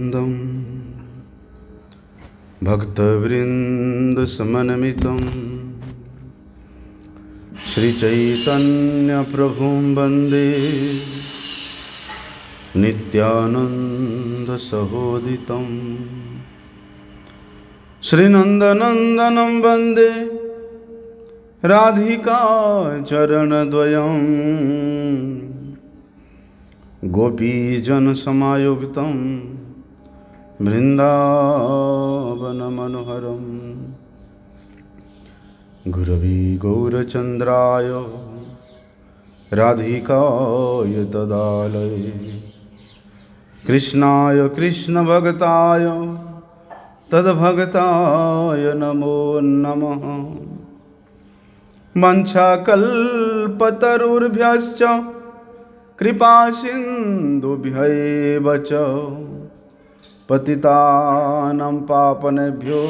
दम भक्तवृंद समन्वितं श्रीचैतन्य प्रभुं वन्दे नित्यानंद सहोदितं श्रीनंदनंदनं वन्दे राधिका चरणद्वयं गोपीजन समायुक्तं वृंदावन मनोहरम गुरवी गौरचंद्राय राधिकाय तदालये कृष्णाय कृष्ण भगताय तद्भगताय नमो नमः। वंशाकल्पतरुर्भ्यश्च कृपा सिन्धुभ्यैव च पतितानां पावनेभ्यो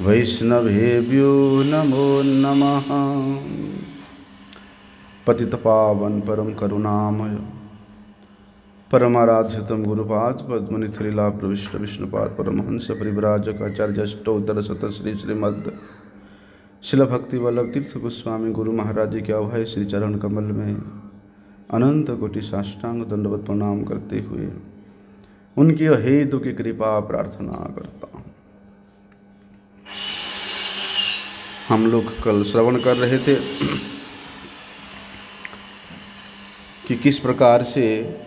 वैष्णवेभ्यो नमो नमः। पतित पावन परम करुणामय परमाराध्यतम गुरुपाद पद्मनिथिला प्रविष्ट विष्णुपाद परमहंस परिव्राजक आचार्य अष्टोत्तर शत श्री श्रीमद् शिल भक्ति वल्लभ तीर्थ गोस्वामी गुरु महाराज जी के अभय श्री चरण कमल में अनंत कोटि साष्टांग दंडवत प्रणाम करते हुए उनकी अहेतु की कृपा प्रार्थना करता हूँ। हम लोग कल श्रवण कर रहे थे कि किस प्रकार से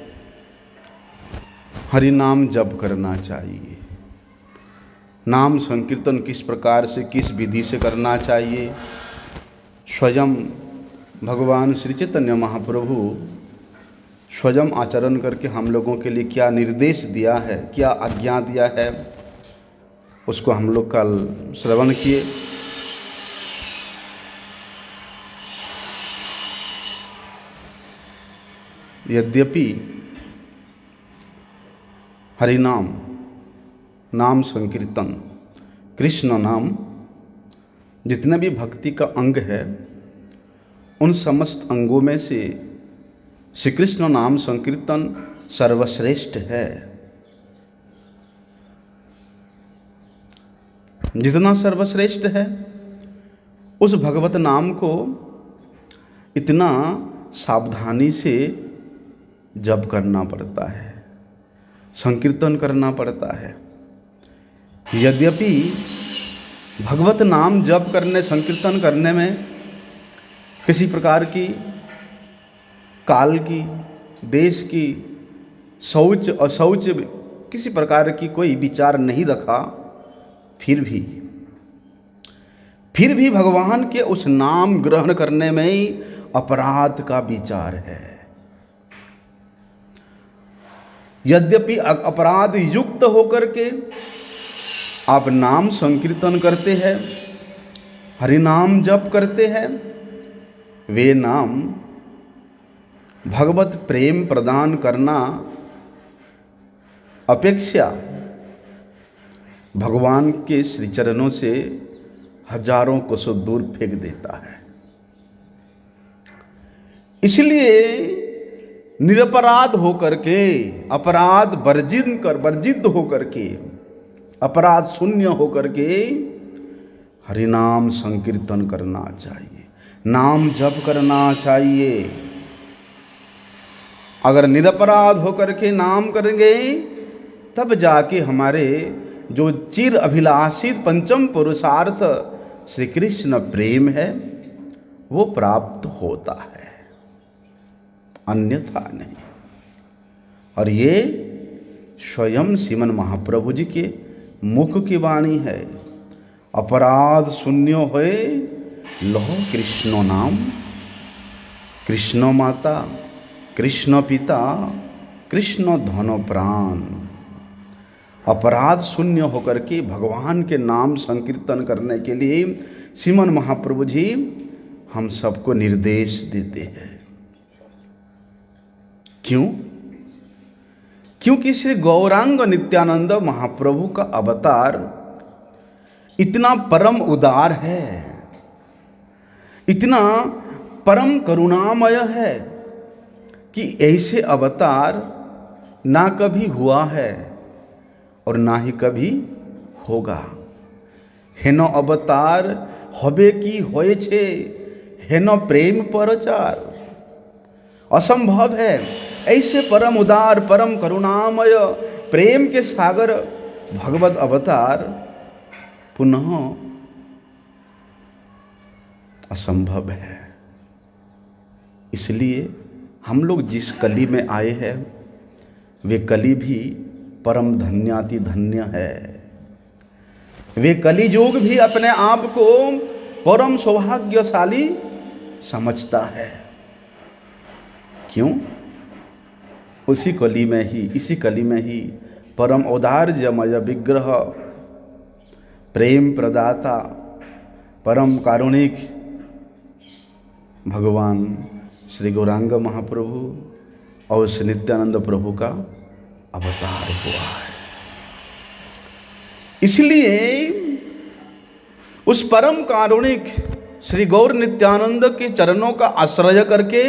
हरि नाम जप करना चाहिए, नाम संकीर्तन किस प्रकार से किस विधि से करना चाहिए। स्वयं भगवान श्री चैतन्य महाप्रभु स्वयं आचरण करके हम लोगों के लिए क्या निर्देश दिया है, क्या आज्ञा दिया है, उसको हम लोग कल श्रवण किए। यद्यपि हरिनाम, नाम संकीर्तन, कृष्ण नाम जितने भी भक्ति का अंग है उन समस्त अंगों में से श्री कृष्ण नाम संकीर्तन सर्वश्रेष्ठ है। जितना सर्वश्रेष्ठ है उस भगवत नाम को इतना सावधानी से जप करना पड़ता है, संकीर्तन करना पड़ता है। यद्यपि भगवत नाम जप करने, संकीर्तन करने में किसी प्रकार की काल की, देश की, शौच अशौच किसी प्रकार की कोई विचार नहीं रखा, फिर भी भगवान के उस नाम ग्रहण करने में ही अपराध का विचार है। यद्यपि अपराध युक्त होकर के आप नाम संकीर्तन करते हैं, हरि नाम जप करते हैं, वे नाम भगवत प्रेम प्रदान करना अपेक्षा भगवान के श्री चरणों से हजारों कोसों दूर फेंक देता है। इसलिए निरपराध होकर के, अपराध वर्जित होकर के, अपराध शून्य होकर के हरिनाम संकीर्तन करना चाहिए, नाम जप करना चाहिए। अगर निरपराध होकर के नाम करेंगे तब जाके हमारे जो चिर अभिलाषित पंचम पुरुषार्थ श्री कृष्ण प्रेम है वो प्राप्त होता है, अन्यथा नहीं। और ये स्वयं श्रीमन महाप्रभु जी के मुख की वाणी है। अपराध शून्य होए लहो कृष्ण नाम, कृष्ण माता, कृष्ण पिता, कृष्ण धनो प्राण। अपराध शून्य होकर के भगवान के नाम संकीर्तन करने के लिए श्रीमन महाप्रभु जी हम सबको निर्देश देते हैं। क्यों? क्योंकि श्री गौरांग नित्यानंद महाप्रभु का अवतार इतना परम उदार है, इतना परम करुणामय है कि ऐसे अवतार ना कभी हुआ है और ना ही कभी होगा। हेनो अवतार हबे की होए छे, हेनो प्रेम परचार। असंभव है ऐसे परम उदार परम करुणामय प्रेम के सागर भगवत अवतार पुनः असंभव है। इसलिए हम लोग जिस कली में आए हैं वे कली भी परम धन्याति धन्य है। वे कली युग भी अपने आप को परम सौभाग्यशाली समझता है। क्यों? उसी कली में ही, इसी कली में ही परम औदार्यमय विग्रह, प्रेम प्रदाता, परम कारुणिक भगवान श्री गौरांग महाप्रभु और श्री नित्यानंद प्रभु का अवतार हुआ है। इसलिए उस परम कारुणिक श्री गौर नित्यानंद के चरणों का आश्रय करके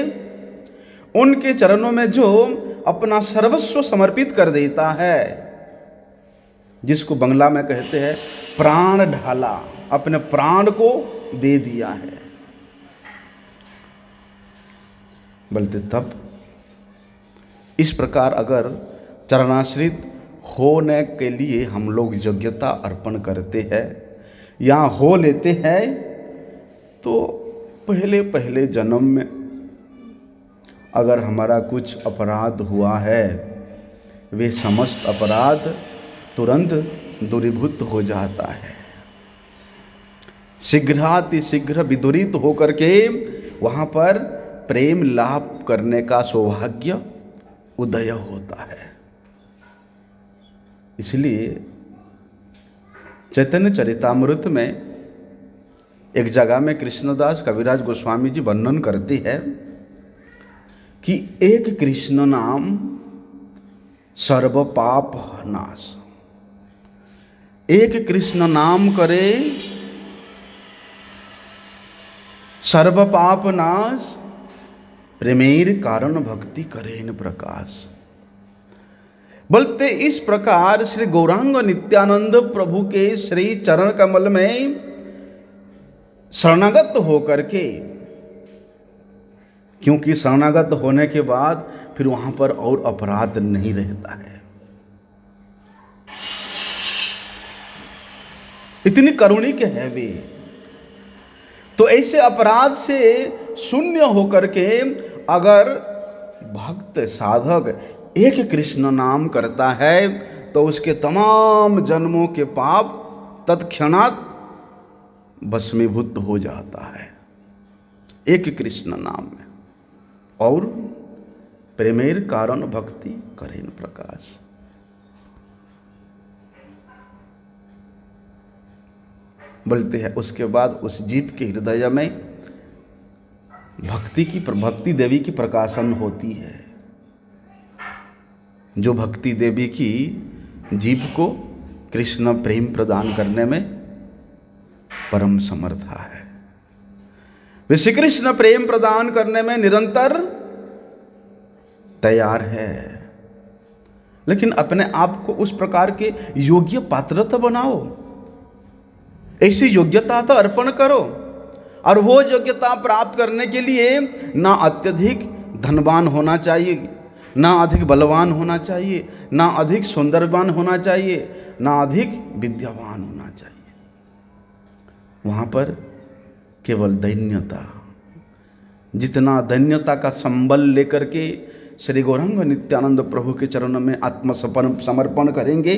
उनके चरणों में जो अपना सर्वस्व समर्पित कर देता है, जिसको बंगला में कहते हैं प्राण ढाला, अपने प्राण को दे दिया है, बोलते तब इस प्रकार अगर चरणाश्रित होने के लिए हम लोग योग्यता अर्पण करते हैं या हो लेते हैं, तो पहले पहले जन्म में अगर हमारा कुछ अपराध हुआ है, वे समस्त अपराध तुरंत दूरीभूत हो जाता है। शीघ्रातिशीघ्र विदुरित होकर के वहाँ पर प्रेम लाभ करने का सौभाग्य उदय होता है। इसलिए चैतन्य चरितामृत में एक जगह में कृष्णदास कविराज गोस्वामी जी वर्णन करते हैं कि एक कृष्ण नाम सर्व पाप नाश। एक कृष्ण नाम करे सर्व पाप नाश, प्रेमेर कारण भक्ति करेन प्रकाश। बोलते इस प्रकार श्री गौरांग नित्यानंद प्रभु के श्री चरण कमल में शरणागत होकर के, क्योंकि शरणागत होने के बाद फिर वहां पर और अपराध नहीं रहता है। इतनी करुणिक है वे। तो ऐसे अपराध से शून्य होकर के अगर भक्त साधक एक कृष्ण नाम करता है तो उसके तमाम जन्मों के पाप तत्क्षणात भस्मीभूत हो जाता है, एक कृष्ण नाम में। और प्रेमेर कारण भक्ति करेन प्रकाश। बोलते हैं उसके बाद उस जीव के हृदय में भक्ति देवी की प्रकाशन होती है, जो भक्ति देवी की जीव को कृष्ण प्रेम प्रदान करने में परम समर्था है। वे श्री कृष्ण प्रेम प्रदान करने में निरंतर तैयार है। लेकिन अपने आप को उस प्रकार के योग्य पात्रता बनाओ, ऐसी योग्यता तो अर्पण करो। और वो योग्यता प्राप्त करने के लिए ना अत्यधिक धनवान होना चाहिए, ना अधिक बलवान होना चाहिए, ना अधिक सुंदरवान होना चाहिए, ना अधिक विद्यावान होना चाहिए। वहाँ पर केवल दैन्यता, जितना दैन्यता का संबल लेकर के श्री गौरांग नित्यानंद प्रभु के चरणों में आत्मसमर्पण करेंगे,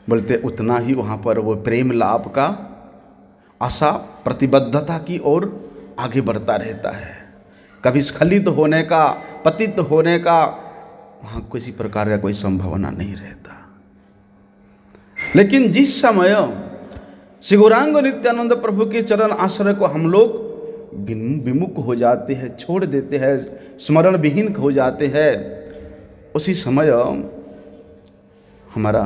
बोलते उतना ही वहाँ पर वो प्रेम लाभ का आशा प्रतिबद्धता की ओर आगे बढ़ता रहता है। कभी स्खलित होने का, पतित होने का वहाँ किसी प्रकार का कोई संभावना नहीं रहता। लेकिन जिस समय श्री गौरांग नित्यानंद प्रभु के चरण आश्रय को हम लोग विमुख हो जाते हैं, छोड़ देते हैं, स्मरण विहीन हो जाते हैं, उसी समय हमारा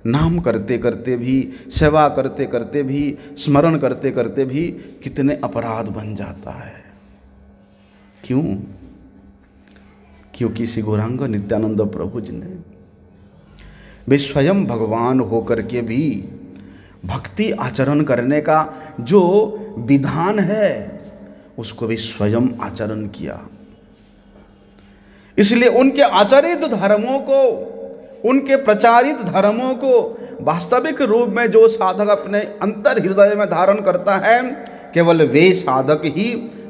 नाम करते करते भी, सेवा करते करते भी, स्मरण करते करते भी कितने अपराध बन जाता है। क्यों? क्योंकि श्री गौरांग नित्यानंद प्रभु जी ने वे स्वयं भगवान होकर के भी भक्ति आचरण करने का जो विधान है उसको भी स्वयं आचरण किया। इसलिए उनके आचरित धर्मों को, उनके प्रचारित धर्मों को वास्तविक रूप में जो साधक अपने अंतर हृदय में धारण करता है, केवल वे साधक ही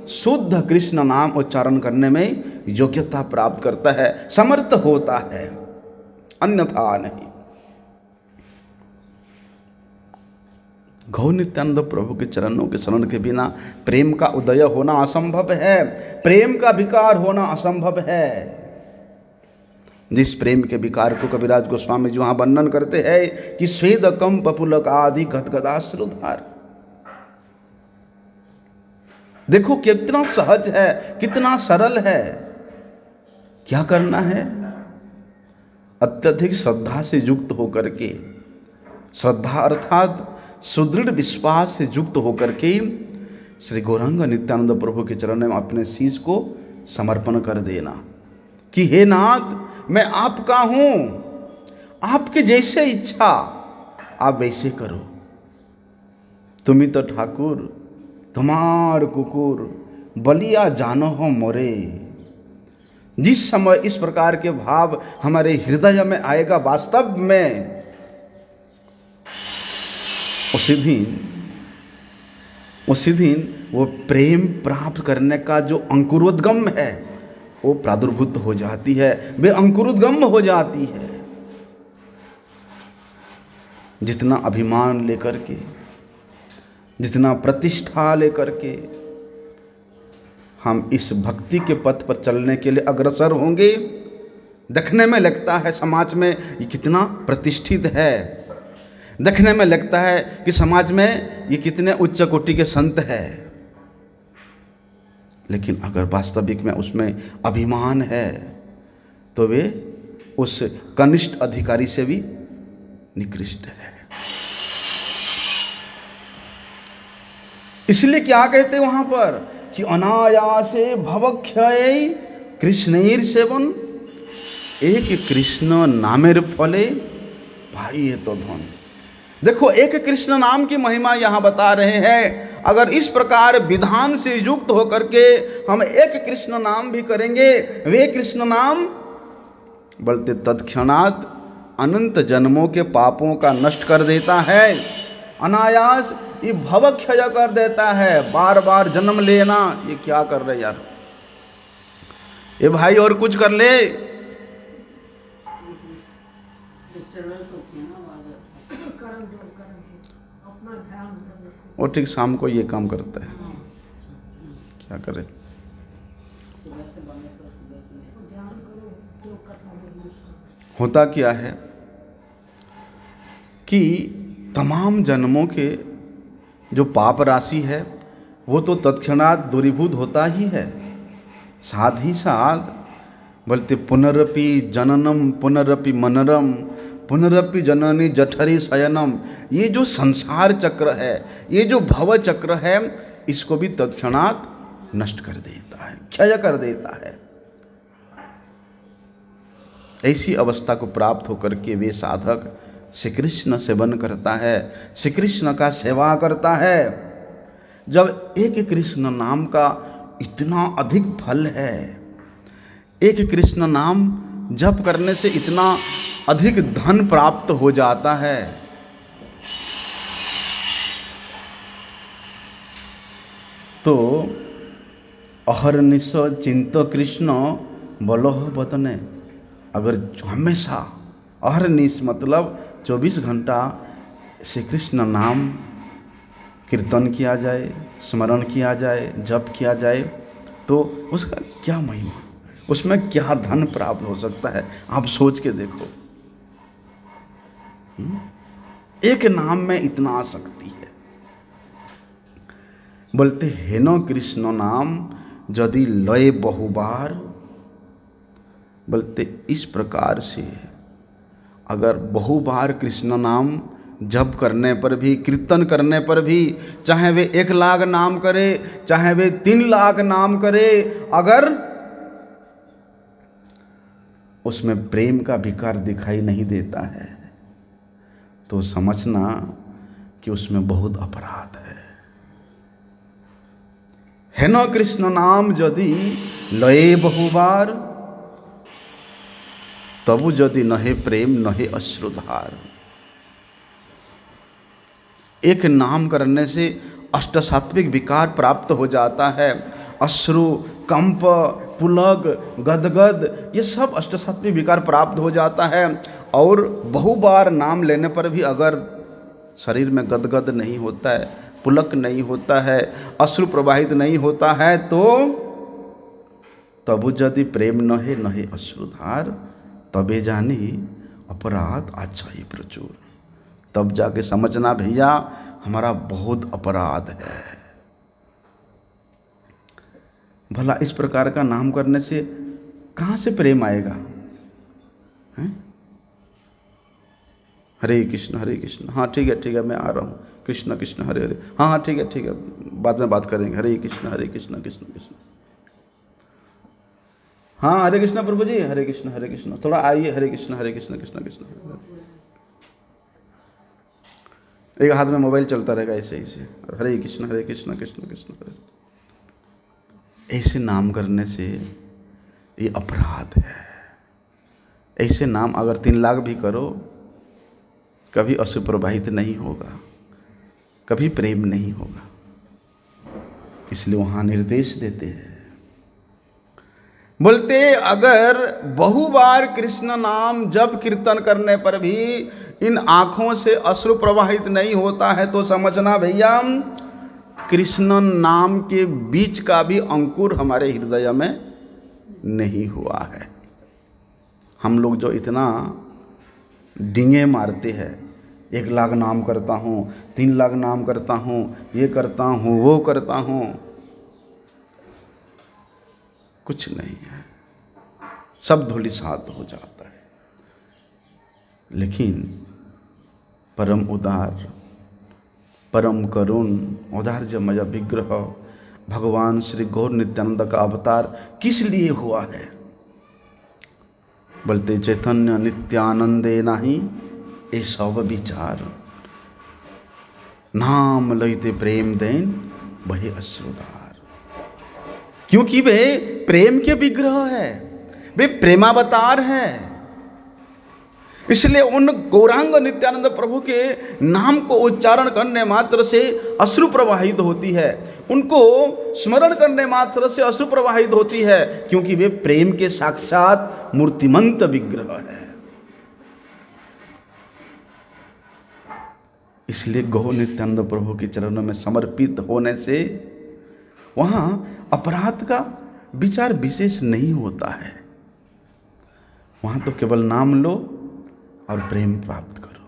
शुद्ध कृष्ण नाम उच्चारण करने में योग्यता प्राप्त करता है, समर्थ होता है, अन्यथा नहीं। गौर नित्यानंद प्रभु के चरणों के शरण के बिना प्रेम का उदय होना असंभव है, प्रेम का विकार होना असंभव है। जिस प्रेम के विकार को कविराज गोस्वामी जी वहां वर्णन करते हैं कि स्वेद कंप पुलक आदि गदगदाश्रुधार। देखो कितना सहज है, कितना सरल है। क्या करना है? अत्यधिक श्रद्धा से युक्त होकर के, श्रद्धा अर्थात सुदृढ़ विश्वास से युक्त होकर के श्री गौरांग नित्यानंद प्रभु के चरण में अपने शीश को समर्पण कर देना कि हे नाथ, मैं आपका हूं, आपके जैसे इच्छा आप वैसे करो। तुम्ही तो ठाकुर, तुम्हार कुकुर बलिया जानो हो मोरे। जिस समय इस प्रकार के भाव हमारे हृदय में आएगा, वास्तव में उसी दिन वो प्रेम प्राप्त करने का जो अंकुरोद्गम है वो प्रादुर्भूत हो जाती है, वे अंकुरोद्गम हो जाती है। जितना अभिमान लेकर के, जितना प्रतिष्ठा लेकर के हम इस भक्ति के पथ पर चलने के लिए अग्रसर होंगे, देखने में लगता है समाज में ये कितना प्रतिष्ठित है, देखने में लगता है कि समाज में ये कितने उच्च कोटि के संत है, लेकिन अगर वास्तविक में उसमें अभिमान है तो वे उस कनिष्ठ अधिकारी से भी निकृष्ट है। इसलिए क्या कहते वहां पर कि अनायासे भवक्षये कृष्णैर सेवन, एक कृष्ण नामेर फले भाई ये तो धन। देखो एक कृष्ण नाम की महिमा यहाँ बता रहे हैं। अगर इस प्रकार विधान से युक्त होकर के हम एक कृष्ण नाम भी करेंगे, वे कृष्ण नाम बोलते तत्क्षणात अनंत जन्मों के पापों का नष्ट कर देता है, अनायास ये भवक्षय कर देता है। बार बार जन्म लेना, ये क्या कर रहे यार, ये भाई और कुछ कर ले। और ठीक शाम को ये काम करता है, क्या करे। होता क्या है कि तमाम जन्मों के जो पाप राशि है वो तो तत्क्षणात दूरीभूत होता ही है, साथ ही साथ बोलते पुनरपि जननम पुनरपि मनरम पुनरपि जननी जठरी शयनम। ये जो संसार चक्र है, ये जो भव चक्र है, इसको भी तत्क्षणात नष्ट कर देता है, क्षय कर देता है। ऐसी अवस्था को प्राप्त होकर के वे साधक श्री कृष्ण सेवन करता है, श्री कृष्ण का सेवा करता है। जब एक कृष्ण नाम का इतना अधिक फल है, एक कृष्ण नाम जप करने से इतना अधिक धन प्राप्त हो जाता है, तो अहर्निश चिंत कृष्ण बलोह बतने। अगर हमेशा अहर्निश मतलब 24 घंटा श्री कृष्ण नाम कीर्तन किया जाए, स्मरण किया जाए, जप किया जाए, तो उसका क्या महिमा, उसमें क्या धन प्राप्त हो सकता है, आप सोच के देखो। एक नाम में इतना आसक्ति है। बोलते हेनो कृष्ण नाम यदि लय बहुबार। बोलते इस प्रकार से अगर बहुबार कृष्ण नाम जप करने पर भी, कीर्तन करने पर भी, चाहे वे 1 लाख नाम करे, चाहे वे 3 लाख नाम करे, अगर उसमें प्रेम का विकार दिखाई नहीं देता है तो समझना कि उसमें बहुत अपराध है न कृष्ण नाम यदि लये बहुबार, तबु यदि नहे प्रेम नहे अश्रुधार। एक नाम करने से अष्टसात्विक विकार प्राप्त हो जाता है। अश्रु, कंप, पुलक, गदगद, ये सब अष्टसात्विक विकार प्राप्त हो जाता है। और बहुबार नाम लेने पर भी अगर शरीर में गदगद नहीं होता है, पुलक नहीं होता है, अश्रु प्रवाहित नहीं होता है, तो तबु यदि प्रेम नहे नहे अश्रुधार, तबे जानी अपराध आच्छाई प्रचुर। तब जाके समझना भैया हमारा बहुत अपराध है। भला इस प्रकार का नाम करने से कहां से प्रेम आएगा? हैं? हरे कृष्ण, हाँ ठीक है मैं आ रहा हूँ, कृष्ण कृष्ण हरे हरे, हाँ ठीक है बाद में बात करेंगे, हरे कृष्ण कृष्ण कृष्ण। हाँ हरे कृष्ण प्रभु जी, हरे कृष्ण, थोड़ा आइए, हरे कृष्ण कृष्ण कृष्ण। एक हाथ में मोबाइल चलता रहेगा ऐसे ही से, हरे कृष्ण कृष्ण कृष्ण हरे। ऐसे नाम करने से ये अपराध है। ऐसे नाम अगर 3 लाख भी करो, कभी अश्रु प्रवाहित नहीं होगा, कभी प्रेम नहीं होगा। इसलिए वहां निर्देश देते हैं, बोलते अगर बहुबार कृष्ण नाम जब कीर्तन करने पर भी इन आंखों से अश्रु प्रवाहित नहीं होता है तो समझना भैया कृष्ण नाम के बीज का भी अंकुर हमारे हृदय में नहीं हुआ है। हम लोग जो इतना डींगे मारते हैं, 1 लाख नाम करता हूँ, 3 लाख नाम करता हूँ, ये करता हूँ, वो करता हूँ, कुछ नहीं है, सब धूलिसात हो जाता है। लेकिन परम उदार, परम करुण, औदार्यमय विग्रह भगवान श्री गौर नित्यानंद का अवतार किस लिए हुआ है? बोलते चैतन्य नित्यानंदे नाही ये सब विचार, नाम लइते प्रेम देन बहे अश्रुधार। क्योंकि वे प्रेम के विग्रह है, वे प्रेमावतार है। इसलिए उन गौरांग नित्यानंद प्रभु के नाम को उच्चारण करने मात्र से अश्रु प्रवाहित होती है, उनको स्मरण करने मात्र से अश्रु प्रवाहित होती है, क्योंकि वे प्रेम के साक्षात मूर्तिमंत विग्रह है। इसलिए गौ नित्यानंद प्रभु के चरणों में समर्पित होने से वहां अपराध का विचार विशेष नहीं होता है। वहां तो केवल नाम लो और प्रेम प्राप्त करो,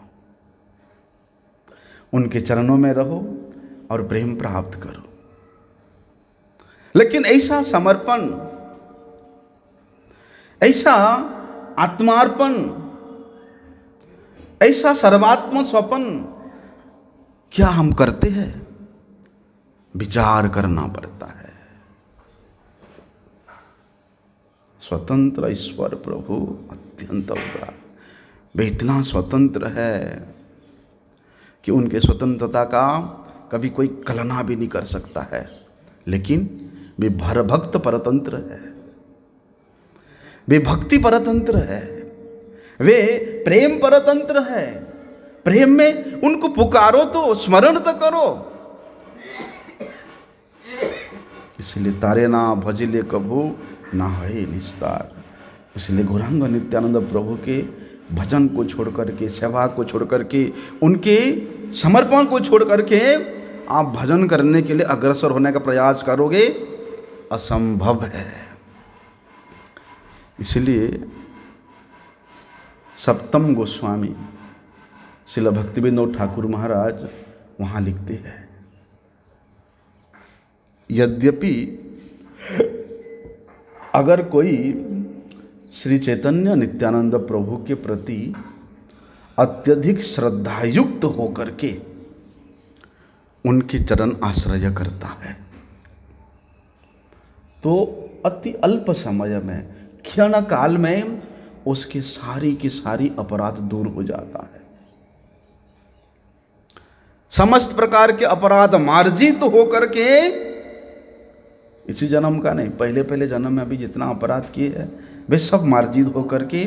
उनके चरणों में रहो और प्रेम प्राप्त करो। लेकिन ऐसा समर्पण, ऐसा आत्मार्पण, ऐसा सर्वात्म स्वपन क्या हम करते हैं? विचार करना पड़ता है। स्वतंत्र ईश्वर प्रभु अत्यंत उदार, वे इतना स्वतंत्र है कि उनके स्वतंत्रता का कभी कोई कल्पना भी नहीं कर सकता है। लेकिन वे भक्त परतंत्र है, वे भक्ति परतंत्र है, वे प्रेम परतंत्र है। प्रेम में उनको पुकारो तो स्मरण तो करो। इसलिए तारे ना भजिले कभू ना है निस्तार। इसलिए गौरांग नित्यानंद प्रभु के भजन को छोड़ करके, सेवा को छोड़ करके, उनके समर्पण को छोड़ करके आप भजन करने के लिए अग्रसर होने का प्रयास करोगे, असंभव है। इसलिए सप्तम गोस्वामी श्रील भक्तिविनोद ठाकुर महाराज वहां लिखते हैं, यद्यपि अगर कोई श्री चैतन्य नित्यानंद प्रभु के प्रति अत्यधिक श्रद्धायुक्त होकर के उनके चरण आश्रय करता है, तो अति अल्प समय में, क्षण काल में उसकी सारी की सारी अपराध दूर हो जाता है। समस्त प्रकार के अपराध मार्जित होकर के, इसी जन्म का नहीं, पहले पहले जन्म में अभी जितना अपराध किए हैं वे सब मार्जित होकर के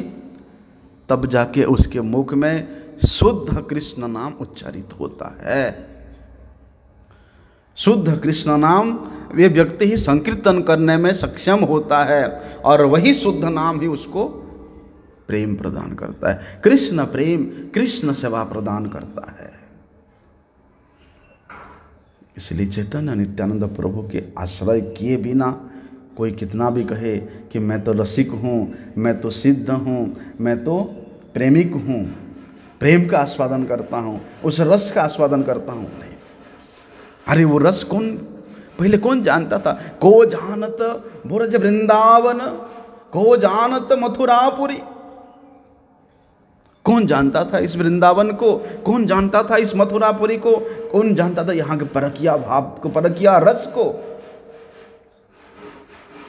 तब जाके उसके मुख में शुद्ध कृष्ण नाम उच्चारित होता है। शुद्ध कृष्ण नाम वे व्यक्ति ही संकीर्तन करने में सक्षम होता है और वही शुद्ध नाम ही उसको प्रेम प्रदान करता है। कृष्ण प्रेम, कृष्ण सेवा प्रदान करता है। इसलिए चैतन्य नित्यानंद प्रभु के आश्रय किए बिना कोई कितना भी कहे कि मैं तो रसिक हूँ, मैं तो सिद्ध हूँ, मैं तो प्रेमिक हूँ, प्रेम का आस्वादन करता हूँ, उस रस का आस्वादन करता हूँ, नहीं। अरे वो रस पहले कौन जानता था? को जानत ब्रज वृंदावन, को जानत मथुरापुरी। कौन जानता था इस वृंदावन को? कौन जानता था इस मथुरापुरी को? कौन जानता था यहाँ के परकिया भाव को, परकिया रस को?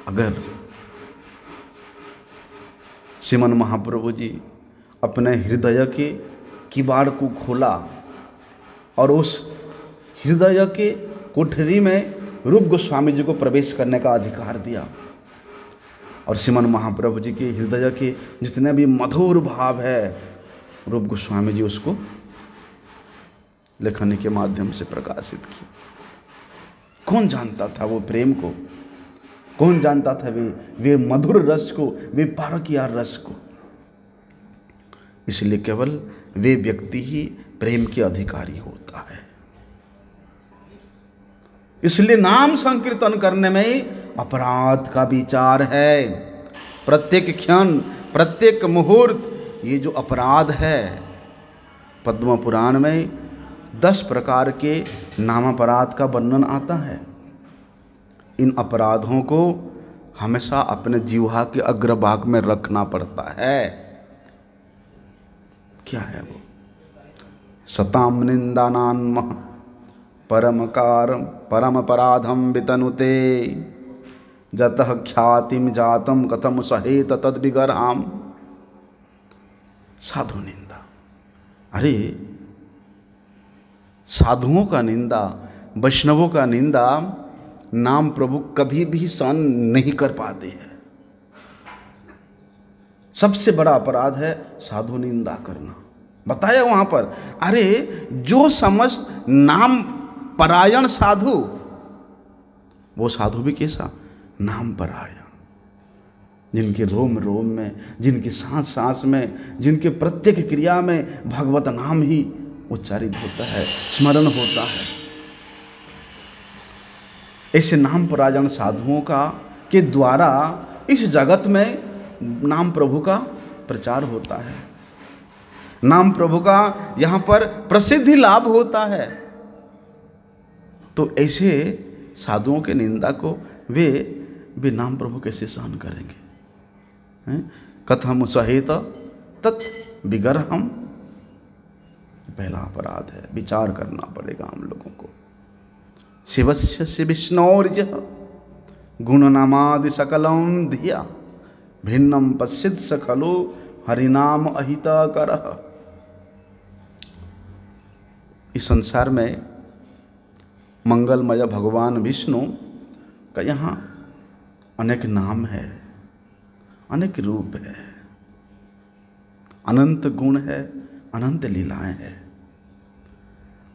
अगर श्रीमन महाप्रभु जी अपने हृदय के किवाड़ को खोला और उस हृदय के कोठरी में रूप गोस्वामी जी को प्रवेश करने का अधिकार दिया, और श्रीमन महाप्रभु जी के हृदय के जितने भी मधुर भाव है रूप गोस्वामी जी उसको लेखनी के माध्यम से प्रकाशित किया। कौन जानता था वो प्रेम को? कौन जानता था वे मधुर रस को, वे पारकिया रस को? इसलिए केवल वे व्यक्ति ही प्रेम के अधिकारी होता है। इसलिए नाम संकीर्तन करने में अपराध का विचार है। प्रत्येक क्षण, प्रत्येक मुहूर्त ये जो अपराध है, पद्म पुराण में 10 प्रकार के नामापराध का वर्णन आता है। इन अपराधों को हमेशा अपने जीवा के अग्रभाग में रखना पड़ता है। क्या है वो? सताम निंदानान्म परम अपराधम वितनुते जतः ख्यातिम जातम कथम सहेत तद विगरहाम। साधु निंदा। अरे साधुओं का निंदा, वैष्णवों का निंदा नाम प्रभु कभी भी सहन नहीं कर पाते हैं। सबसे बड़ा अपराध है साधु निंदा करना। बताया वहां पर, अरे जो समस्त नाम परायण साधु, वो साधु भी कैसा? नाम परायण, जिनके रोम रोम में, जिनकी सांस सांस में, जिनके प्रत्येक क्रिया में भगवत नाम ही उच्चारित होता है, स्मरण होता है। ऐसे नाम परायण साधुओं के द्वारा इस जगत में नाम प्रभु का प्रचार होता है, नाम प्रभु का यहाँ पर प्रसिद्धि लाभ होता है। तो ऐसे साधुओं के निंदा को वे नाम प्रभु कैसे सहन करेंगे? कथम सहेत तत् विगरहम। पहला अपराध है, विचार करना पड़ेगा हम लोगों को। शिवस्य से विष्णोर्ज गुणनामादि सकलम धिया भिन्नम पश्चित सखलो हरिनाम अहिता करह। इस संसार में मंगलमय भगवान विष्णु का यहाँ अनेक नाम है, अनेक रूप है, अनंत गुण है, अनंत लीलाएं हैं।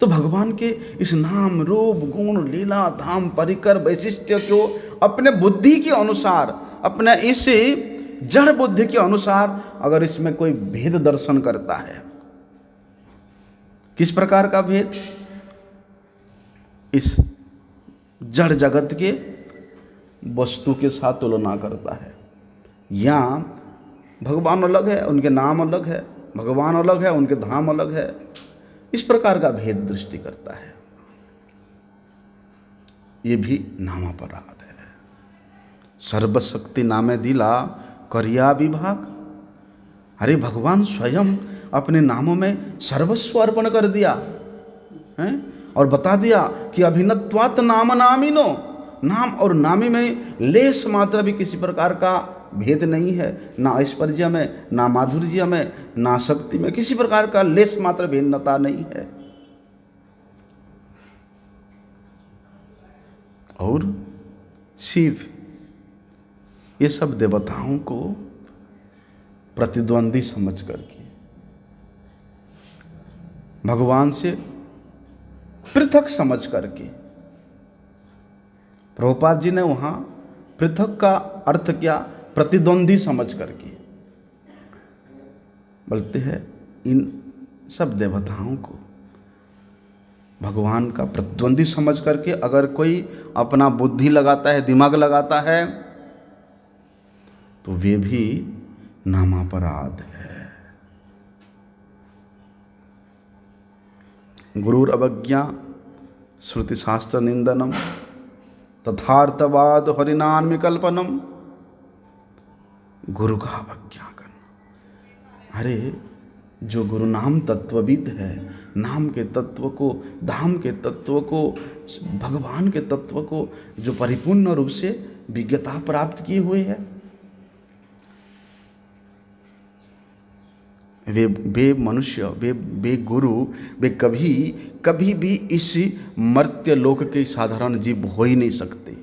तो भगवान के इस नाम रूप गुण लीला धाम परिकर वैशिष्ट्य को अपने बुद्धि के अनुसार, अपने इस जड़ बुद्धि के अनुसार अगर इसमें कोई भेद दर्शन करता है, किस प्रकार का भेद? इस जड़ जगत के वस्तु के साथ तुलना करता है। या भगवान अलग है, उनके नाम अलग है, भगवान अलग है, उनके धाम अलग है, इस प्रकार का भेद दृष्टि करता है। ये भी नामापराध है। सर्वशक्ति नामे दिला करिया विभाग। अरे भगवान स्वयं अपने नामों में सर्वस्व अर्पण कर दिया है और बता दिया कि अभिनत्वात् नाम नामिनो, नाम और नामी में लेस मात्रा भी किसी प्रकार का भेद नहीं है, ना ऐश्वर्य में, ना माधुर्य में, ना शक्ति में, किसी प्रकार का लेस मात्र भिन्नता नहीं है। और शिव ये सब देवताओं को प्रतिद्वंदी समझ करके भगवान से पृथक समझ करके, प्रभुपाद जी ने वहां पृथक का अर्थ क्या, प्रतिद्वंदी समझ करके बोलते हैं। इन सब देवताओं को भगवान का प्रतिद्वंदी समझ करके अगर कोई अपना बुद्धि लगाता है, दिमाग लगाता है, तो वे भी नामापराध है। गुरुर अवज्ञा श्रुति शास्त्र निंदनम तथार्थवाद हरिनाम कल्पनम। गुरु का अवज्ञा करना। अरे जो गुरु नाम तत्वविद है, नाम के तत्व को, धाम के तत्व को, भगवान के तत्व को जो परिपूर्ण रूप से विज्ञता प्राप्त किए हुए है, वे मनुष्य, वे गुरु, वे कभी भी इस मर्त्य लोक के साधारण जीव हो ही नहीं सकते।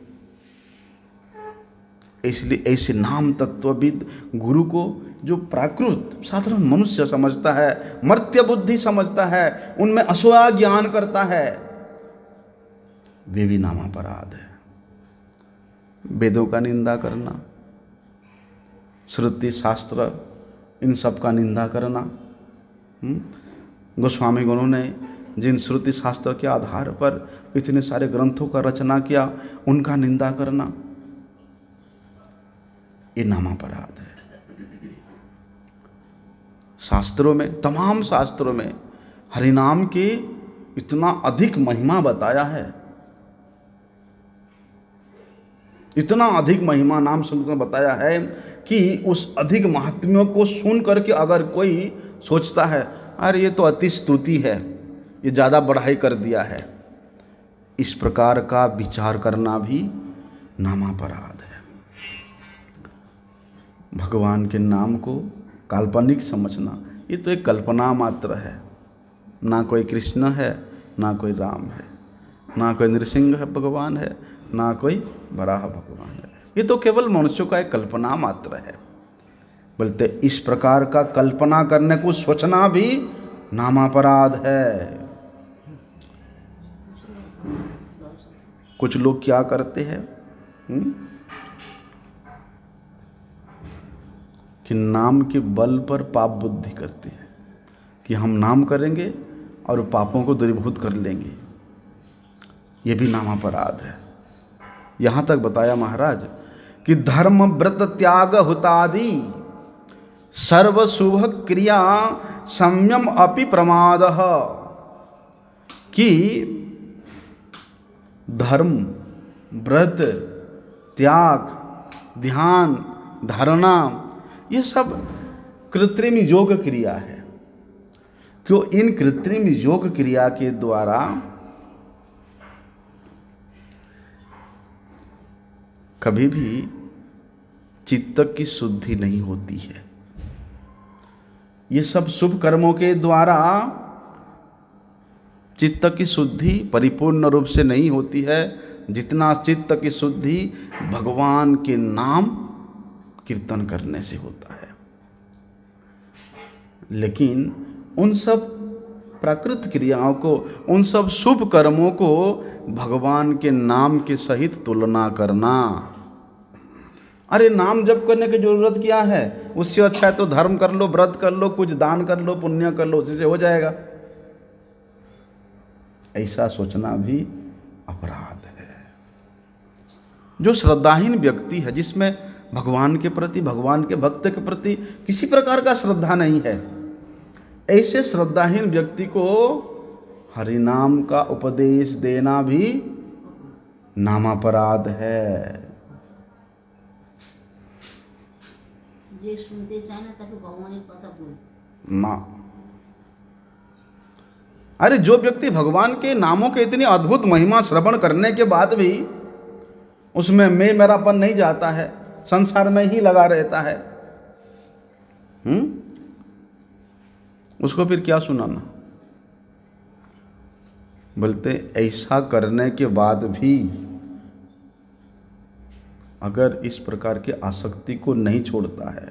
इसलिए ऐसे नाम तत्वविद गुरु को जो प्राकृत साधारण मनुष्य समझता है, मर्त्य बुद्धि समझता है, उनमें असोया ज्ञान करता है, वे भी नामापराध है। वेदों का निंदा करना, श्रुति शास्त्र इन सब का निंदा करना, गोस्वामी गणों ने जिन श्रुति शास्त्र के आधार पर इतने सारे ग्रंथों का रचना किया, उनका निंदा करना, ये नामापराध है। शास्त्रों में, तमाम शास्त्रों में हरिनाम के इतना अधिक महिमा बताया है, इतना अधिक महिमा नाम सुनकर बताया है कि उस अधिक महात्म्यों को सुन करके अगर कोई सोचता है अरे ये तो अति स्तुति है, ये ज़्यादा बढ़ाई कर दिया है, इस प्रकार का विचार करना भी नामापराध है। भगवान के नाम को काल्पनिक समझना, ये तो एक कल्पना मात्र है। ना कोई कृष्ण है, ना कोई राम है, ना कोई नृसिंह है भगवान है, ना कोई वराह भगवान है, ये तो केवल मनुष्यों का एक कल्पना मात्र है। बोलते इस प्रकार का कल्पना करने को सोचना भी नामापराध है। कुछ लोग क्या करते हैं कि नाम के बल पर पाप बुद्धि करते हैं कि हम नाम करेंगे और पापों को दूरीभूत कर लेंगे, ये भी नामापराध है। यहाँ तक बताया महाराज कि धर्म व्रत त्याग हुतादि सर्व शुभ क्रिया संयम अपि प्रमाद, कि धर्म व्रत त्याग ध्यान धारणा ये सब कृत्रिम योग क्रिया है। क्यों? इन कृत्रिम योग क्रिया के द्वारा कभी भी चित्त की शुद्धि नहीं होती है। ये सब शुभ कर्मों के द्वारा चित्त की शुद्धि परिपूर्ण रूप से नहीं होती है, जितना चित्त की शुद्धि भगवान के नाम कीर्तन करने से होता है। लेकिन उन सब प्राकृत क्रियाओं को, उन सब शुभ कर्मों को भगवान के नाम के सहित तुलना करना, अरे नाम जप करने की जरूरत क्या है, उससे अच्छा है तो धर्म कर लो, व्रत कर लो, कुछ दान कर लो, पुण्य कर लो, उसी से हो जाएगा, ऐसा सोचना भी अपराध है। जो श्रद्धाहीन व्यक्ति है, जिसमें भगवान के प्रति, भगवान के भक्त के प्रति किसी प्रकार का श्रद्धा नहीं है, ऐसे श्रद्धाहीन व्यक्ति को हरिनाम का उपदेश देना भी नामापराध है। जे सुनते चाहे ना तभी भगवान की कथा बोल ना, अरे जो व्यक्ति भगवान के नामों के इतनी अद्भुत महिमा श्रवण करने के बाद भी उसमें मैं मेरापन नहीं जाता है, संसार में ही लगा रहता है, उसको फिर क्या सुनाना। बोलते ऐसा करने के बाद भी अगर इस प्रकार की आसक्ति को नहीं छोड़ता है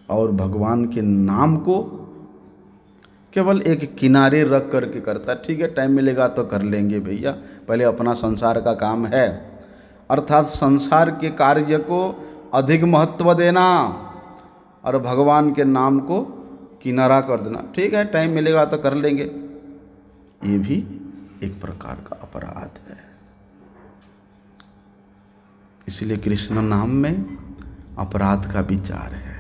और भगवान के नाम को केवल एक किनारे रख करके करता, ठीक है टाइम मिलेगा तो कर लेंगे भैया, पहले अपना संसार का काम है, अर्थात संसार के कार्य को अधिक महत्व देना और भगवान के नाम को किनारा कर देना, ठीक है टाइम मिलेगा तो कर लेंगे, ये भी एक प्रकार का अपराध है। इसलिए कृष्ण नाम में अपराध का विचार है।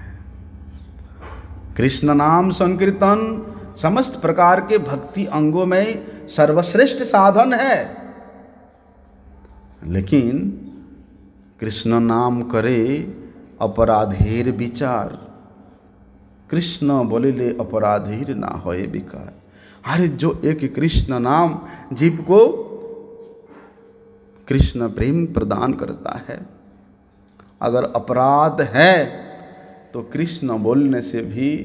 कृष्ण नाम संकीर्तन समस्त प्रकार के भक्ति अंगों में सर्वश्रेष्ठ साधन है, लेकिन कृष्ण नाम करे अपराधेर विचार, कृष्ण बोलिले अपराधेर ना होए विकार। अरे जो एक कृष्ण नाम जीव को कृष्ण प्रेम प्रदान करता है, अगर अपराध है तो कृष्ण बोलने से भी,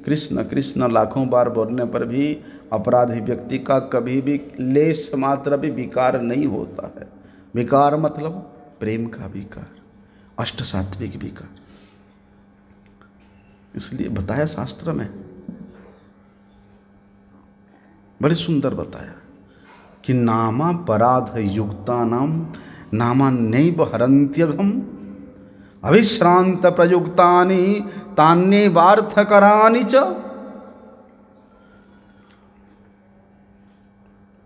कृष्ण कृष्ण लाखों बार बोलने पर भी अपराधी व्यक्ति का कभी भी लेश मात्र भी विकार नहीं होता है। विकार मतलब प्रेम का विकार, अष्ट सात्विक विकार। इसलिए बताया शास्त्र में, बड़े सुंदर बताया कि नामापराध युक्तानाम नामान्यैव हरन्त्यघम् अविश्रांत प्रयुक्तानि तान्येवार्थकराणि च।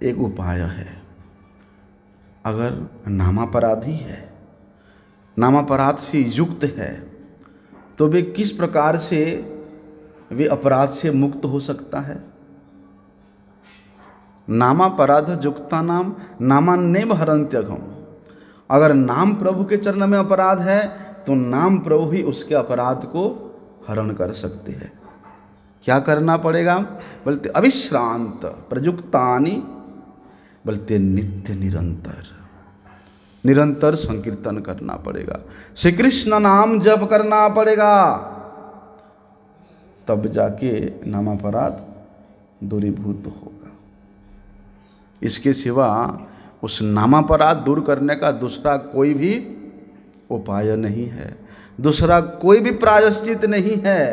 एक उपाय है, अगर नामापराधी है, नामापराध से युक्त है, तो वे किस प्रकार से वे अपराध से मुक्त हो सकता है। नामापराध युक्ता नाम नामान्यैव हरन्त्यघम्, अगर नाम प्रभु के चरण में अपराध है तो नाम प्रभु ही उसके अपराध को हरण कर सकते हैं। क्या करना पड़ेगा, बोलते अविश्रांत प्रयुक्तानि, बोलते नित्य निरंतर, निरंतर संकीर्तन करना पड़ेगा, श्री कृष्ण नाम जप करना पड़ेगा, तब जाके नामापराध दूरीभूत होगा। इसके सिवा उस नामापराध दूर करने का दूसरा कोई भी उपाय नहीं है, दूसरा कोई भी प्रायश्चित नहीं है।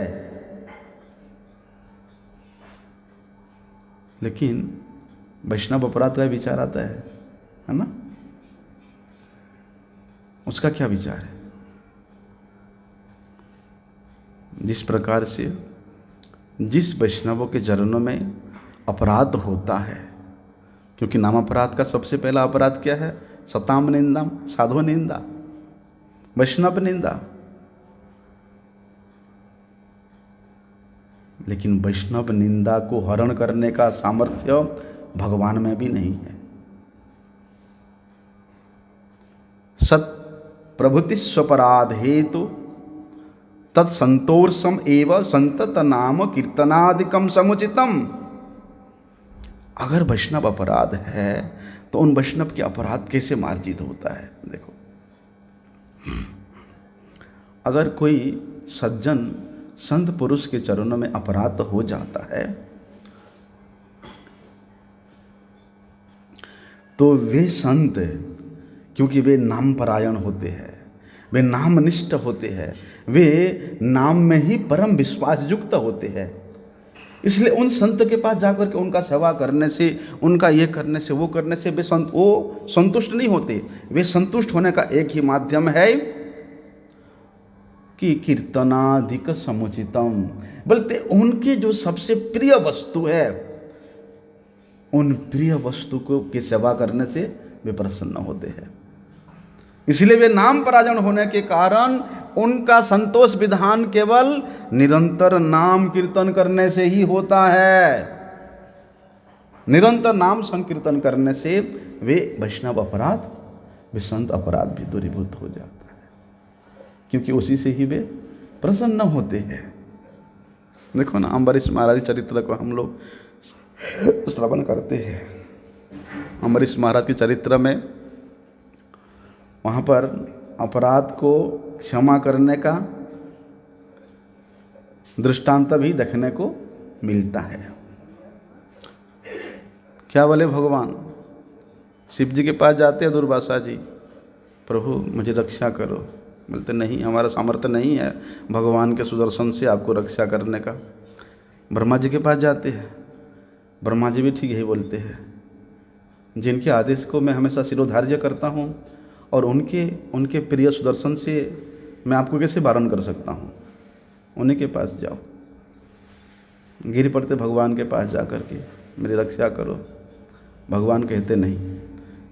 लेकिन वैष्णव अपराध का विचार आता है ना, उसका क्या विचार है। जिस प्रकार से जिस वैष्णवों के चरणों में अपराध होता है, क्योंकि नाम अपराध का सबसे पहला अपराध क्या है, सताम निंदा, साधु निंदा, वैष्णव निंदा। लेकिन वैष्णव निंदा को हरण करने का सामर्थ्य भगवान में भी नहीं है। सत प्रभुति स्वपराध हेतु तत्संतोषम एवं संतत नाम कीर्तनादिकम समुचितम। अगर वैष्णव अपराध है तो उन वैष्णव के अपराध कैसे मार्जित होता है। देखो, अगर कोई सज्जन संत पुरुष के चरणों में अपराध हो जाता है तो वे संत, क्योंकि वे नाम परायण होते हैं, वे नामनिष्ठ होते हैं, वे नाम में ही परम विश्वास युक्त होते हैं, इसलिए उन संत के पास जाकर के उनका सेवा करने से, उनका ये करने से, वो करने से वे संतुष्ट नहीं होते। वे संतुष्ट होने का एक ही माध्यम है कि कीर्तनाधिक समुचितम, बोलते उनके जो सबसे प्रिय वस्तु है, उन प्रिय वस्तु को की सेवा करने से वे प्रसन्न होते हैं। इसलिए वे नाम परायण होने के कारण उनका संतोष विधान केवल निरंतर नाम कीर्तन करने से ही होता है। निरंतर नाम संकीर्तन करने से वे वैष्णव अपराध, वे संत अपराध भी दूरीभूत हो जाता है, क्योंकि उसी से ही वे प्रसन्न होते हैं। देखो ना, अम्बरीश महाराज चरित्र को हम लोग श्रवण करते हैं। अम्बरीश महाराज के चरित्र में वहाँ पर अपराध को क्षमा करने का दृष्टांत भी देखने को मिलता है। क्या बोले भगवान? शिव जी के पास जाते हैं दुर्वासा जी, प्रभु मुझे रक्षा करो। बोलते नहीं, हमारा सामर्थ्य नहीं है भगवान के सुदर्शन से आपको रक्षा करने का। ब्रह्मा जी के पास जाते हैं, ब्रह्मा जी भी ठीक यही बोलते हैं, जिनके आदेश को मैं हमेशा शिरोधार्य करता हूँ और उनके प्रिय सुदर्शन से मैं आपको कैसे वारण कर सकता हूँ, उन्हीं के पास जाओ। गिर पड़ते भगवान के पास जा कर के मेरी रक्षा करो। भगवान कहते नहीं,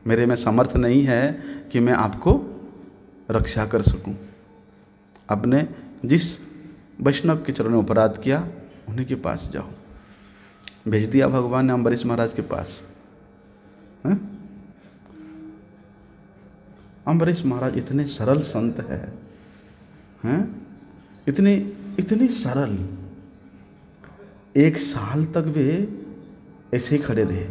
मेरे में सामर्थ्य नहीं है कि मैं आपको रक्षा कर सकूं। अपने जिस वैष्णव के चरणों में अपराध किया उन्हीं के पास जाओ। भेज दिया भगवान ने अम्बरीश महाराज के पास। अम्बरीश महाराज इतने सरल संत हैं, इतनी सरल। 1 साल तक वे ऐसे ही खड़े रहे,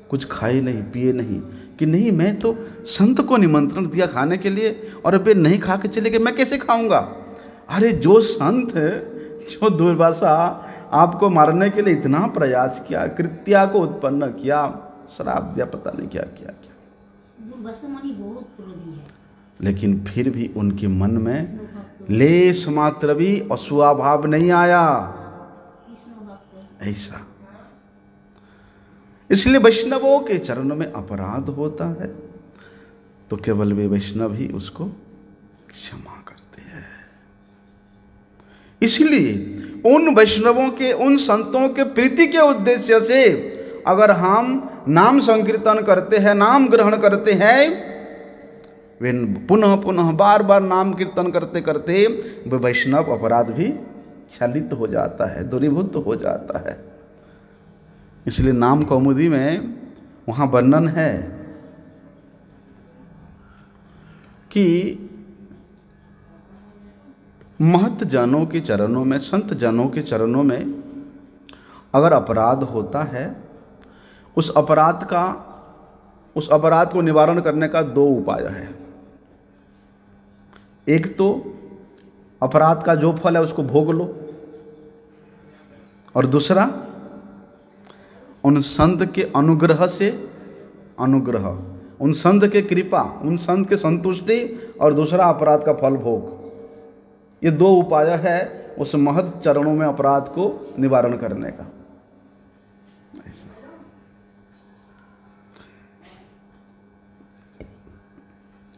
कुछ खाए नहीं पिए नहीं, कि नहीं मैं तो संत को निमंत्रण दिया खाने के लिए और वे नहीं खा के चले गए, मैं कैसे खाऊंगा। अरे जो संत है, जो दुर्वासा आपको मारने के लिए इतना प्रयास किया, कृत्या को उत्पन्न किया, श्राप दिया, पता नहीं क्या क्या क्या, बहुत क्रोधी है, लेकिन फिर भी उनके मन में लेश मात्र भी असूया भाव नहीं आया। ऐसा इसलिए वैष्णवों के चरणों में अपराध होता है तो केवल वे वैष्णव ही उसको क्षमा करते हैं। इसलिए उन वैष्णवों के, उन संतों के प्रीति के उद्देश्य से अगर हम नाम संकीर्तन करते हैं, नाम ग्रहण करते हैं, वे पुनः पुनः बार बार नाम कीर्तन करते करते वे वैष्णव अपराध भी क्षालित हो जाता है, दूरीभूत हो जाता है। इसलिए नाम कौमुदी में वहाँ वर्णन है कि महत जनों के चरणों में, संत जनों के चरणों में अगर अपराध होता है, उस अपराध को निवारण करने का 2 उपाय है। एक तो अपराध का जो फल है उसको भोग लो, और दूसरा उन संत के अनुग्रह से, उन संत के कृपा, उन संत के संतुष्टि, और दूसरा अपराध का फल भोग। ये 2 उपाय है उस महत चरणों में अपराध को निवारण करने का।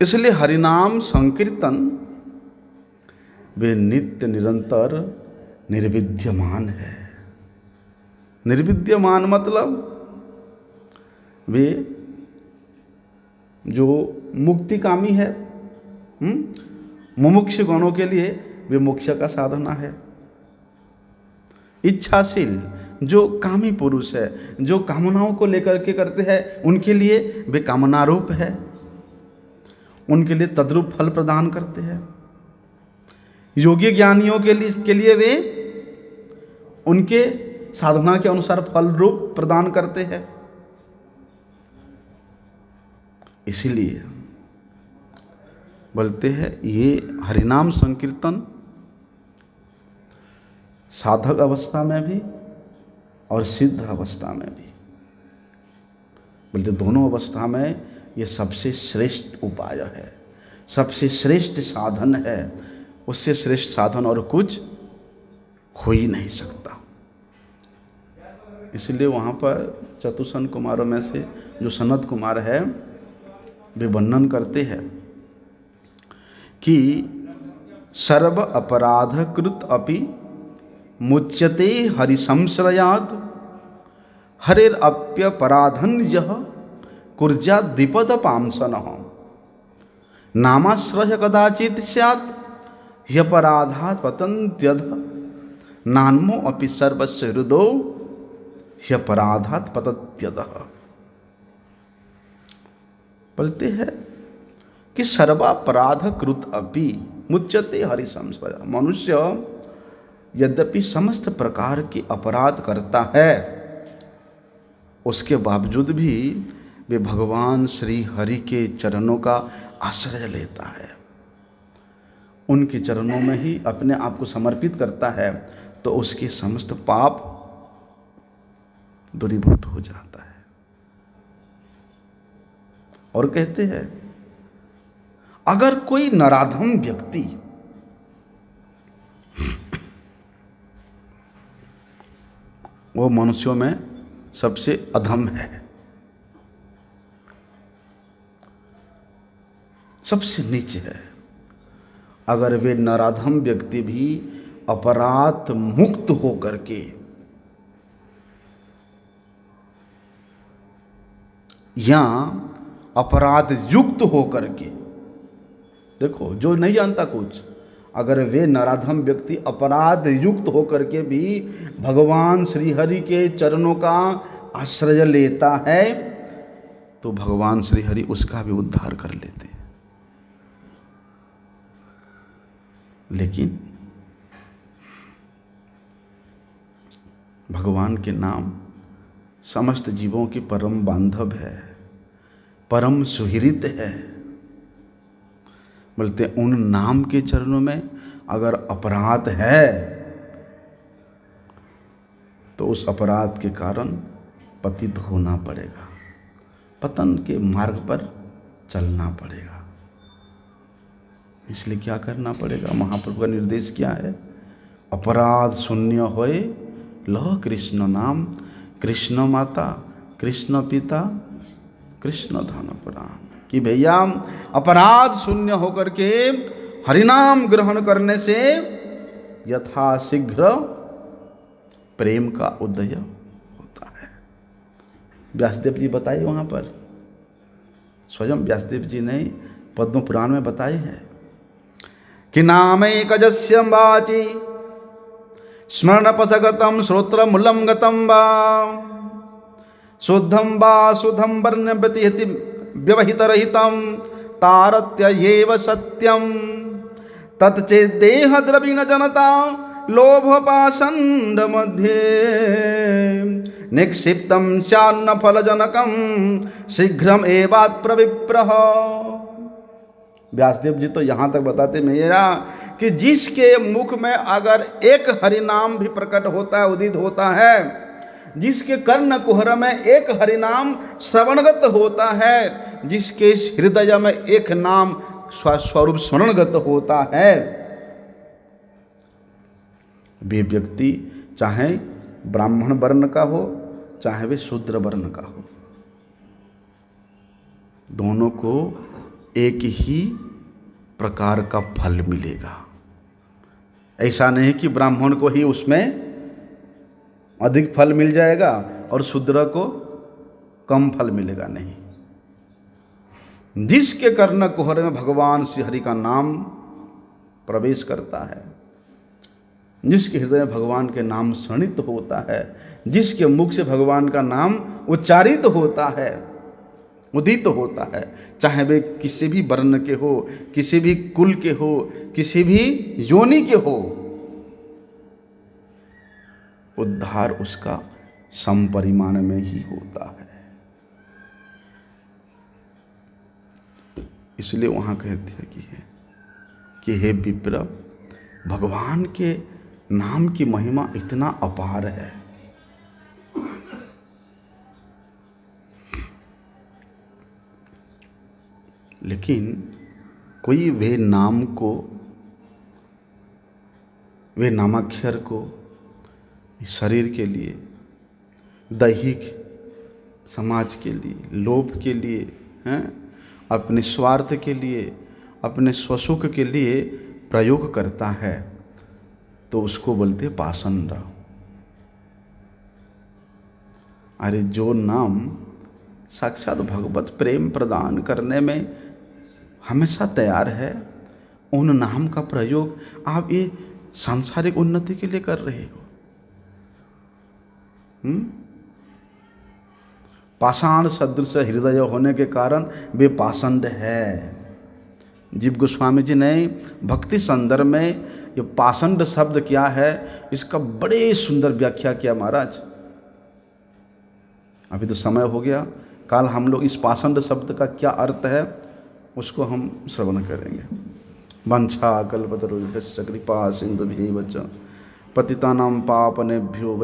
इसलिए हरिनाम संकीर्तन वे नित्य निरंतर निर्विद्यमान है। निर्विद्यमान मतलब वे जो मुक्तिकामी है, मुमुक्ष गणों के लिए वे मोक्ष का साधना है। इच्छाशील जो कामी पुरुष है, जो कामनाओं को लेकर के करते हैं, उनके लिए वे कामनारूप है, उनके लिए तद्रूप फल प्रदान करते हैं। योगी ज्ञानियों के लिए वे उनके साधना के अनुसार फल रूप प्रदान करते हैं। इसीलिए बोलते हैं ये हरिनाम संकीर्तन साधक अवस्था में भी और सिद्ध अवस्था में भी, बोलते दोनों अवस्था में ये सबसे श्रेष्ठ उपाय है, सबसे श्रेष्ठ साधन है। उससे श्रेष्ठ साधन और कुछ हो ही नहीं सकता। इसलिए वहाँ पर चतुसन कुमारों में से जो सनत कुमार है वे वर्णन करते हैं कि सर्व अपराध कृत अपि मुच्यते हरि संश्रयात् हरेर अप्यपराधन यह कुर्जा द्विपद पांसनः नामाश्रय कदाचित स्यात् ह्यपराधात् पतन्त्यध नान्मो अपि सर्वस्य हृदो ह्यपराधात् पतत्यदः। बोलते हैं कि सर्वापराध कृत अपि मुच्यते हरि संश्रय। मनुष्य यद्यपि समस्त प्रकार के अपराध करता है, उसके बावजूद भी वे भगवान श्री हरि के चरणों का आश्रय लेता है। उनके चरणों में ही अपने आप को समर्पित करता है तो उसके समस्त पाप दूरीभूत हो जाता है। और कहते हैं अगर कोई नराधम व्यक्ति वो मनुष्यों में सबसे अधम है, सबसे नीचे है, अगर वे नराधम व्यक्ति भी अपराध मुक्त होकर के या अपराध युक्त होकर के, देखो जो नहीं जानता कुछ, अगर वे नराधम व्यक्ति अपराध युक्त होकर के भी भगवान श्री हरि के चरणों का आश्रय लेता है तो भगवान श्री हरि उसका भी उद्धार कर लेते हैं। लेकिन भगवान के नाम समस्त जीवों की परम बांधव है, परम सुहृद है। बोलते उन नाम के चरणों में अगर अपराध है तो उस अपराध के कारण पतित होना पड़ेगा, पतन के मार्ग पर चलना पड़ेगा। इसलिए क्या करना पड़ेगा? महाप्रभु का निर्देश क्या है? अपराध शून्य होए लह कृष्ण नाम, कृष्ण माता कृष्ण पिता कृष्ण धन प्राण। कि भैया अपराध शून्य होकर के हरिनाम ग्रहण करने से यथाशीघ्र प्रेम का उदय होता है। व्यासदेव जी बताए वहां पर, स्वयं व्यासदेव जी ने पद्म पुराण में बताए हैं कि नामैकजस्य वाचि स्मरण पथगतम श्रोत्र मूलम गतम वा शुद्धम वा शुद्धम वर्ण व्यतिहति व्यवहित रहितम तारत्य येव सत्यम तत्चेदेह द्रविण जनता लोभ पाषंड मध्ये निक्षिप्तम चान्न फलजनकम शीघ्रम एवात् प्रविप्रह। व्यासदेव जी तो यहाँ तक बताते मेरा कि जिसके मुख में अगर एक हरिनाम भी प्रकट होता है, उदित होता है, जिसके कर्ण कुहर में एक हरिनाम श्रवणगत होता है, जिसके हृदय में एक नाम स्वरूप स्मरणगत होता है, वे व्यक्ति चाहे ब्राह्मण वर्ण का हो चाहे वे शूद्र वर्ण का हो, दोनों को एक ही प्रकार का फल मिलेगा। ऐसा नहीं कि ब्राह्मण को ही उसमें अधिक फल मिल जाएगा और शूद्र को कम फल मिलेगा, नहीं। जिसके कर्ण कुहर में भगवान श्री हरि का नाम प्रवेश करता है, जिसके हृदय में भगवान के नाम स्मृत होता है, जिसके मुख से भगवान का नाम उच्चारित होता है, उदित होता है, चाहे वे किसी भी वर्ण के हो, किसी भी कुल के हो, किसी भी योनि के हो, उद्धार उसका समपरिमाण में ही होता है। इसलिए वहां कहते हैं कि हे विप्र, भगवान के नाम की महिमा इतना अपार है। लेकिन कोई वे नाम को, वे नामाक्षर को शरीर के लिए, दैहिक समाज के लिए, लोभ के लिए, हैं, अपने स्वार्थ के लिए, अपने स्वसुख के लिए प्रयोग करता है तो उसको बोलते पाषंड। अरे जो नाम साक्षात भगवत प्रेम प्रदान करने में हमेशा तैयार है, उन नाम का प्रयोग आप ये सांसारिक उन्नति के लिए कर रहे हो। पाषाण सदृश हृदय होने के कारण वे पाषंड है। जीव गोस्वामी जी ने भक्ति संदर्भ में ये पाषंड शब्द क्या है, इसका बड़े सुंदर व्याख्या किया महाराज। अभी तो समय हो गया, कल हम लोग इस पाषंड शब्द का क्या अर्थ है उसको हम श्रवण करेंगे। वंशा कल्पतरुभ्यश्च कृपा सिन्धुभ्यैव च पतितानां पावनेभ्यो